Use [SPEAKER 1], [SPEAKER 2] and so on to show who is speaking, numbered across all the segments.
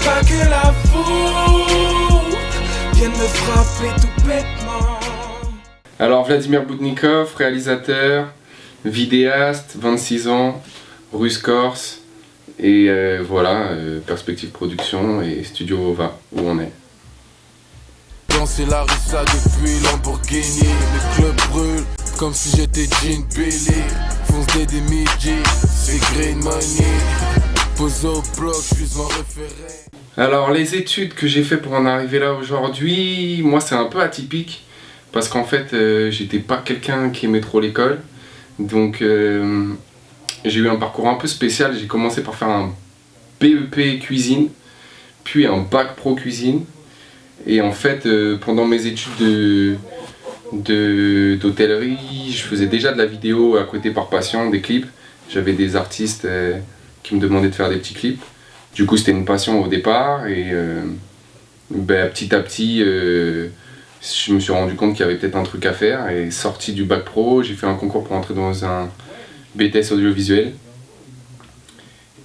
[SPEAKER 1] pas que la foudre vienne me frapper tout bêtement.
[SPEAKER 2] Alors Vladimir Boudnikov, réalisateur, vidéaste, 26 ans, Russe Corse, et voilà, Perspective Production et Studio Ova, où on est.
[SPEAKER 3] Danser la rissa depuis Lamborghini, le club brûle comme si j'étais Gene Billy. Fonce des midi, c'est Green Money. Pose au bloc, je suis en référé.
[SPEAKER 2] Alors les études que j'ai fait pour en arriver là aujourd'hui, moi c'est un peu atypique. Parce qu'en fait, j'étais pas quelqu'un qui aimait trop l'école. Donc j'ai eu un parcours un peu spécial. J'ai commencé par faire un BEP cuisine, puis un bac pro cuisine. Et en fait, pendant mes études d'hôtellerie, je faisais déjà de la vidéo à côté par passion, des clips. J'avais des artistes qui me demandaient de faire des petits clips. Du coup, c'était une passion au départ. Et petit à petit, je me suis rendu compte qu'il y avait peut-être un truc à faire. Et sorti du bac pro, j'ai fait un concours pour entrer dans un BTS audiovisuel.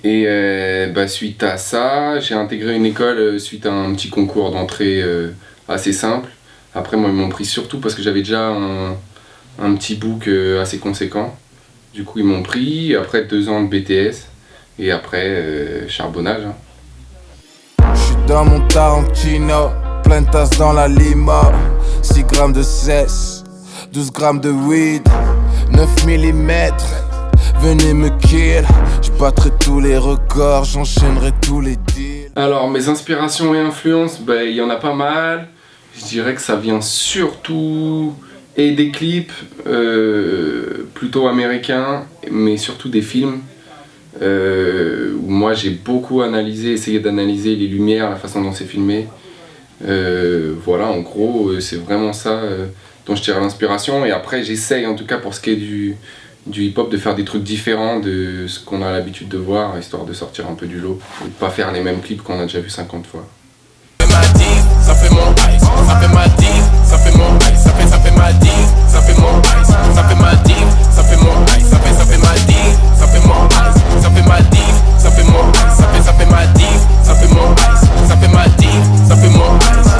[SPEAKER 2] Et suite à ça, j'ai intégré une école suite à un petit concours d'entrée assez simple. Après, moi, ils m'ont pris surtout parce que j'avais déjà un petit book assez conséquent. Du coup, ils m'ont pris. Après 2 ans de BTS. Et après, charbonnage.
[SPEAKER 3] Je suis dans mon Tarantino, plein de tasses dans la limo. 6 grammes de cesse, 12 grammes de weed, 9 mm. Venez me kill, je battrai tous les records, j'enchaînerai tous les deals.
[SPEAKER 2] Alors mes inspirations et influences, il y en a pas mal. Je dirais que ça vient surtout et des clips plutôt américains, mais surtout des films où moi j'ai beaucoup essayé d'analyser les lumières, la façon dont c'est filmé. Voilà, en gros, c'est vraiment ça dont je tire l'inspiration. Et après, j'essaye, en tout cas pour ce qui est du hip-hop, de faire des trucs différents de ce qu'on a l'habitude de voir, histoire de sortir un peu du lot et de pas faire les mêmes clips qu'on a déjà vu 50 fois.
[SPEAKER 3] Ça fait mon ice, ça fait ma div, ça fait mon ice, ça fait ma div, ça fait mon ice, ça fait ma div, ça fait mon ice, ça fait ma div, ça fait mon ice, ça fait ma div, ça fait mon ice, ça fait ma div, ça fait mon ice, ça fait ma div, ça fait mon ice.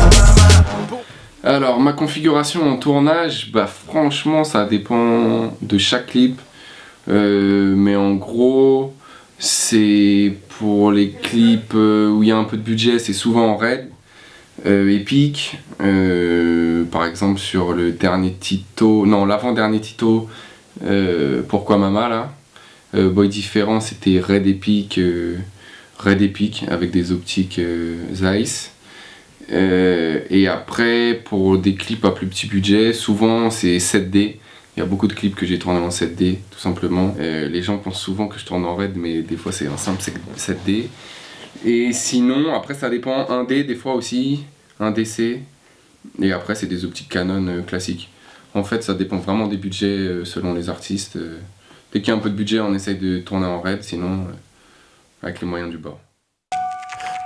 [SPEAKER 2] Alors ma configuration en tournage, franchement ça dépend de chaque clip, mais en gros c'est pour les clips où il y a un peu de budget, c'est souvent en raid. Épique, par exemple sur le dernier Tito, non l'avant-dernier Tito, Pourquoi Mama là, Boy Différent, c'était raid épique avec des optiques Zeiss. Et après pour des clips à plus petit budget, souvent c'est 7D. Il y a beaucoup de clips que j'ai tourné en 7D tout simplement. Les gens pensent souvent que je tourne en RED, mais des fois c'est un simple 7D. Et sinon, après ça dépend, 1D des fois aussi, 1DC, et après c'est des optiques Canon classiques. En fait ça dépend vraiment des budgets selon les artistes. Dès qu'il y a un peu de budget on essaye de tourner en RED, sinon avec les moyens du bord.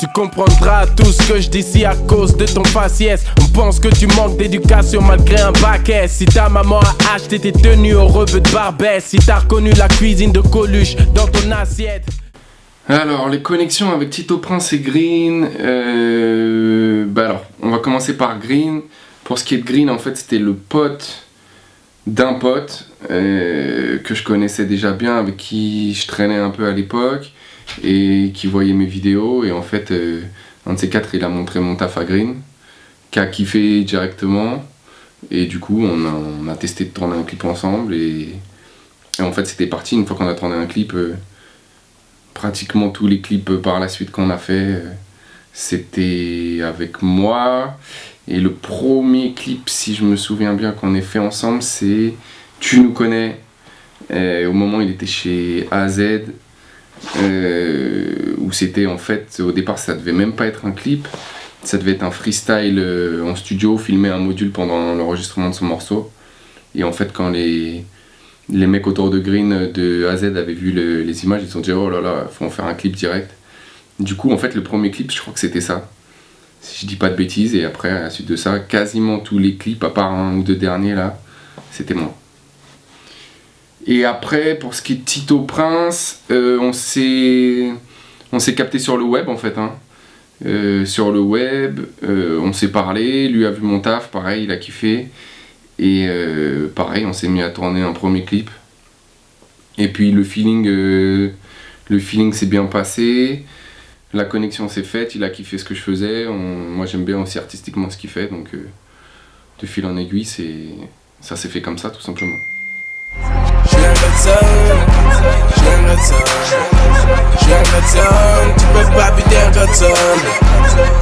[SPEAKER 4] Tu comprendras tout ce que je dis ici à cause de ton faciès. On pense que tu manques d'éducation malgré un bac S. Si ta maman a acheté tes tenues au rebeu de Barbès, si t'as reconnu la cuisine de Coluche dans ton assiette.
[SPEAKER 2] Alors, les connexions avec Tito Prince et Green, alors, on va commencer par Green. Pour ce qui est de Green, en fait, c'était le pote d'un pote que je connaissais déjà bien, avec qui je traînais un peu à l'époque et qui voyait mes vidéos. Et en fait, un de ces quatre, il a montré mon taf à Green, qui a kiffé directement. Et du coup, on a testé de tourner un clip ensemble. Et en fait, c'était parti. Une fois qu'on a tourné un clip, pratiquement tous les clips par la suite qu'on a fait, c'était avec moi. Et le premier clip, si je me souviens bien, qu'on ait fait ensemble, c'est Tu nous connais. Au moment où il était chez AZ, où c'était en fait, au départ ça devait même pas être un clip, ça devait être un freestyle en studio, filmer un module pendant l'enregistrement de son morceau. Et en fait quand les mecs autour de Green de AZ avaient vu les images, ils se sont dit oh là là, faut en faire un clip direct. Du coup en fait le premier clip, je crois que c'était ça, si je dis pas de bêtises. Et après à la suite de ça, quasiment tous les clips à part un ou deux derniers là, c'était moi. Et après pour ce qui est de Tito Prince, on s'est capté sur le web en fait, hein. sur le web. On s'est parlé, lui a vu mon taf, pareil, il a kiffé. Et pareil, on s'est mis à tourner un premier clip. Et puis le feeling s'est bien passé, la connexion s'est faite, il a kiffé ce que je faisais. Moi j'aime bien aussi artistiquement ce qu'il fait, donc de fil en aiguille, ça s'est fait comme ça tout simplement.
[SPEAKER 1] J'ai un Godson, tu peux pas buter un Godson.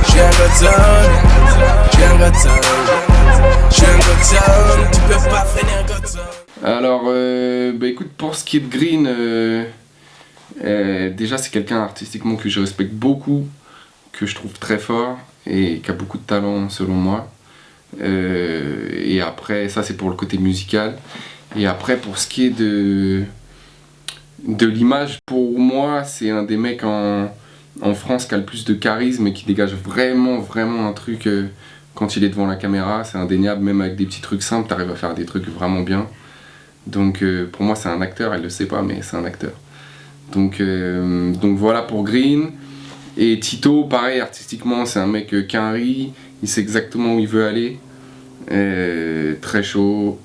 [SPEAKER 1] J'ai un Godson, tu peux pas freiner un Godson.
[SPEAKER 2] Alors, écoute, pour ce qui est de Green, déjà c'est quelqu'un artistiquement que je respecte beaucoup, que je trouve très fort et qui a beaucoup de talent selon moi. Et après, ça c'est pour le côté musical. Et après, pour ce qui est de l'image, pour moi, c'est un des mecs en France qui a le plus de charisme et qui dégage vraiment un truc quand il est devant la caméra. C'est indéniable, même avec des petits trucs simples, t'arrives à faire des trucs vraiment bien. Donc pour moi, c'est un acteur, elle le sait pas, mais c'est un acteur. Donc voilà pour Green. Et Tito, pareil, artistiquement, c'est un mec quinri, il sait exactement où il veut aller. Très chaud.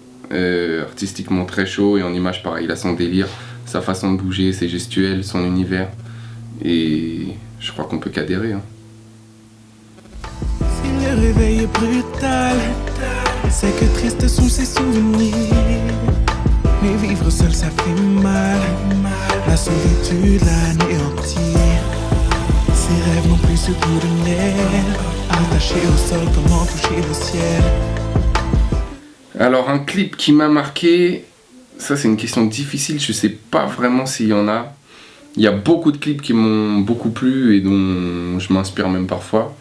[SPEAKER 2] Artistiquement très chaud, et en image pareil, il a son délire, sa façon de bouger, ses gestuels, son univers, et je crois qu'on peut qu'adhérer.
[SPEAKER 1] Si le réveil est brutal, c'est que tristes sont ses souvenirs. Mais vivre seul ça fait mal, la solitude l'anéantir. Ses rêves n'ont plus ce goût de miel, attachés au sol, comment toucher le ciel.
[SPEAKER 2] Alors un clip qui m'a marqué, ça c'est une question difficile, je sais pas vraiment s'il y en a. Il y a beaucoup de clips qui m'ont beaucoup plu et dont je m'inspire même parfois.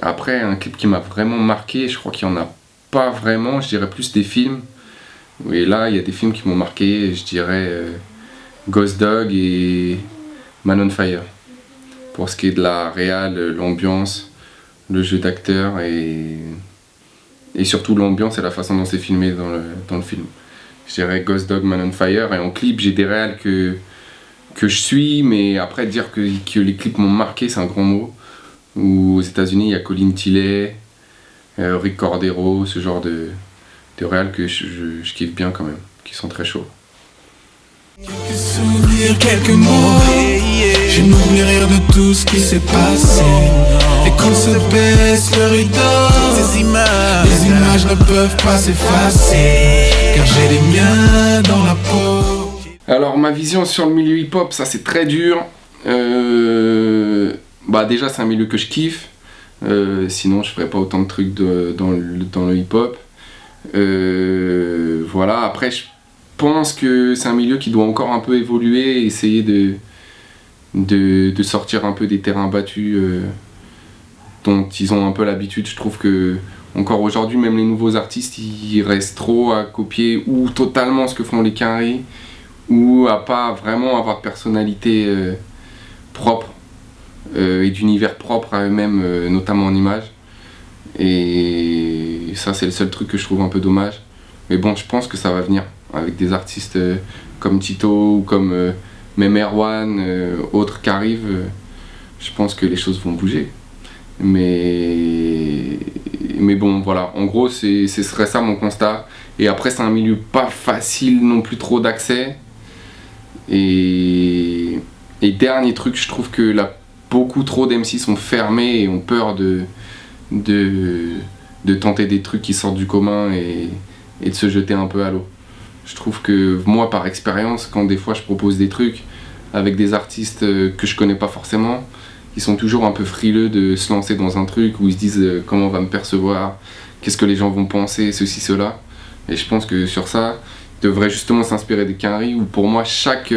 [SPEAKER 2] Après, un clip qui m'a vraiment marqué, je crois qu'il y en a pas vraiment, je dirais plus des films. Et là, il y a des films qui m'ont marqué, je dirais Ghost Dog et Man on Fire. Pour ce qui est de la réal, l'ambiance, le jeu d'acteur et surtout l'ambiance et la façon dont c'est filmé dans le film. Je dirais Ghost Dog, Man on Fire, et en clip j'ai des réals que je suis, mais après dire que les clips m'ont marqué, c'est un grand mot. Ou aux États-Unis il y a Colin Tilley, Rick Cordero, ce genre de réals que je kiffe bien quand même, qui sont très chauds.
[SPEAKER 1] Quelques souvenirs, quelques mots, je n'oublie rien de tout ce qui s'est passé. Et qu'on se baisse le rideau, les images ne peuvent pas s'effacer, car j'ai les miens dans la peau.
[SPEAKER 2] Alors ma vision sur le milieu hip-hop, ça c'est très dur. Déjà c'est un milieu que je kiffe, sinon je ferais pas autant de trucs dans le hip-hop. Voilà, après je pense que c'est un milieu qui doit encore un peu évoluer, essayer de sortir un peu des terrains battus dont ils ont un peu l'habitude. Je trouve que encore aujourd'hui, même les nouveaux artistes, ils restent trop à copier ou totalement ce que font les quinri, ou à pas vraiment avoir de personnalité propre et d'univers propre à eux-mêmes, notamment en image. Et ça c'est le seul truc que je trouve un peu dommage. Mais bon, je pense que ça va venir avec des artistes comme Tito ou comme même Erwan, autres qui arrivent. Je pense que les choses vont bouger. Mais bon, voilà, en gros ce serait ça mon constat. Et après c'est un milieu pas facile non plus trop d'accès. Et dernier truc, je trouve que là beaucoup trop d'MC sont fermés et ont peur de tenter des trucs qui sortent du commun et de se jeter un peu à l'eau. Je trouve que moi par expérience, quand des fois je propose des trucs avec des artistes que je connais pas forcément, ils sont toujours un peu frileux de se lancer dans un truc où ils se disent comment on va me percevoir, qu'est-ce que les gens vont penser, ceci, cela. Et je pense que sur ça, ils devraient justement s'inspirer des quinri, où pour moi chaque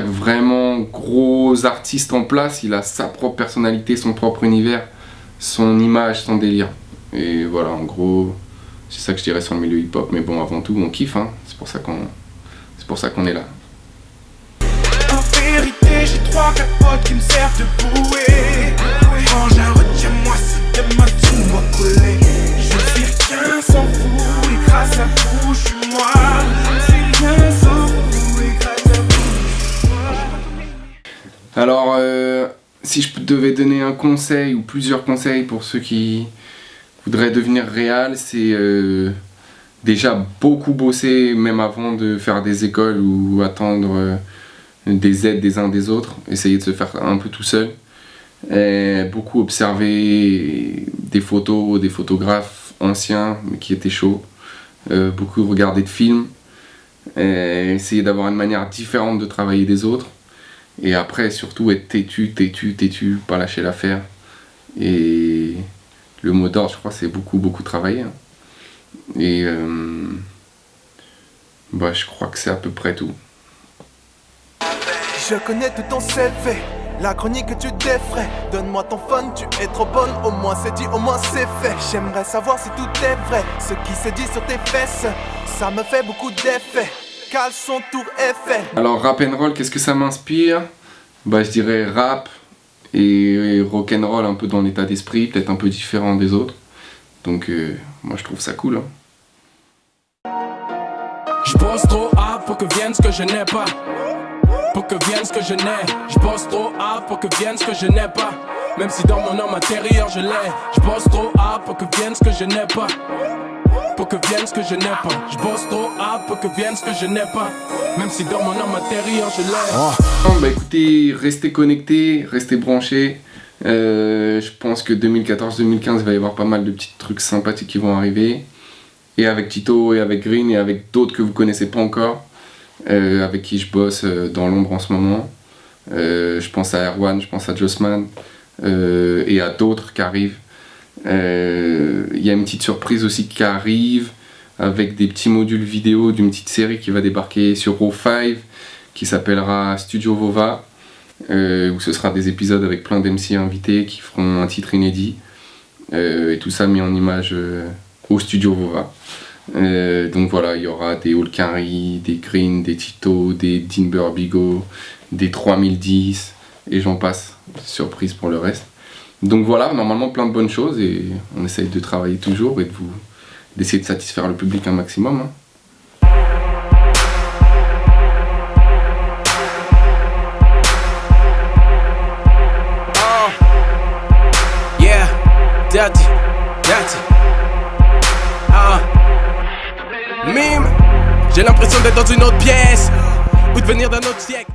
[SPEAKER 2] vraiment gros artiste en place, il a sa propre personnalité, son propre univers, son image, son délire. Et voilà, en gros, c'est ça que je dirais sur le milieu hip-hop. Mais bon, avant tout, on kiffe, hein. C'est pour ça qu'on est là.
[SPEAKER 1] En vérité, j'ai 3-4 potes qui me servent de bouée. Frangin, retiens-moi si demain tu m'as collé. Je suis rien sans vous, et grâce à vous, je suis moi. C'est rien sans vous, et grâce à vous, je suis moi.
[SPEAKER 2] Alors, si je devais donner un conseil ou plusieurs conseils pour ceux qui voudraient devenir réal, c'est déjà beaucoup bosser même avant de faire des écoles ou attendre des aides des uns des autres, essayer de se faire un peu tout seul. Et beaucoup observer des photos, des photographes anciens mais qui étaient chauds, beaucoup regarder de films, et essayer d'avoir une manière différente de travailler des autres, et après surtout être têtu, pas lâcher l'affaire. Et le mot d'ordre, je crois, c'est beaucoup travailler. Et je crois que c'est à peu près tout.
[SPEAKER 5] Je connais tout ton CV, la chronique que tu défrais. Donne-moi ton phone, tu es trop bonne. Au moins c'est dit, au moins c'est fait. J'aimerais savoir si tout est vrai. Ce qui se dit sur tes fesses, ça me fait beaucoup d'effet. Caleçon Tour Eiffel.
[SPEAKER 2] Alors rap and roll, qu'est-ce que ça m'inspire? Je dirais rap et rock and roll un peu dans l'état d'esprit, peut-être un peu différent des autres. Donc moi je trouve ça cool.
[SPEAKER 4] Je bosse trop hard pour que vienne ce que je n'ai pas. Pour que vienne ce que je n'ai. Je bosse trop hard pour que vienne ce que je n'ai pas. Même si dans mon homme intérieur je l'ai. Je bosse trop hard pour que vienne ce que je n'ai pas. Pour que vienne ce que je n'ai pas. Je bosse trop hard pour que vienne ce que je n'ai pas. Même si dans mon homme intérieur je l'ai.
[SPEAKER 2] Écoutez, restez connectés, restez branchés. Je pense que 2014-2015 il va y avoir pas mal de petits trucs sympathiques qui vont arriver. Et avec Tito, et avec Green, et avec d'autres que vous connaissez pas encore. Avec qui je bosse dans l'ombre en ce moment. Je pense à Erwan, je pense à Jossman et à d'autres qui arrivent. Il y a une petite surprise aussi qui arrive avec des petits modules vidéo d'une petite série qui va débarquer sur Raw5 qui s'appellera Studio Vova, où ce sera des épisodes avec plein d'MC invités qui feront un titre inédit, et tout ça mis en image au Studio Vova. Donc voilà, il y aura des Hulkari, des Green, des Tito, des Dean Burbigo, des 3010 et j'en passe, surprise pour le reste. Donc voilà, normalement plein de bonnes choses et on essaye de travailler toujours et d'essayer de satisfaire le public un maximum.
[SPEAKER 4] Yeah, dirty. Mime, j'ai l'impression d'être dans une autre pièce ou de venir d'un autre siècle.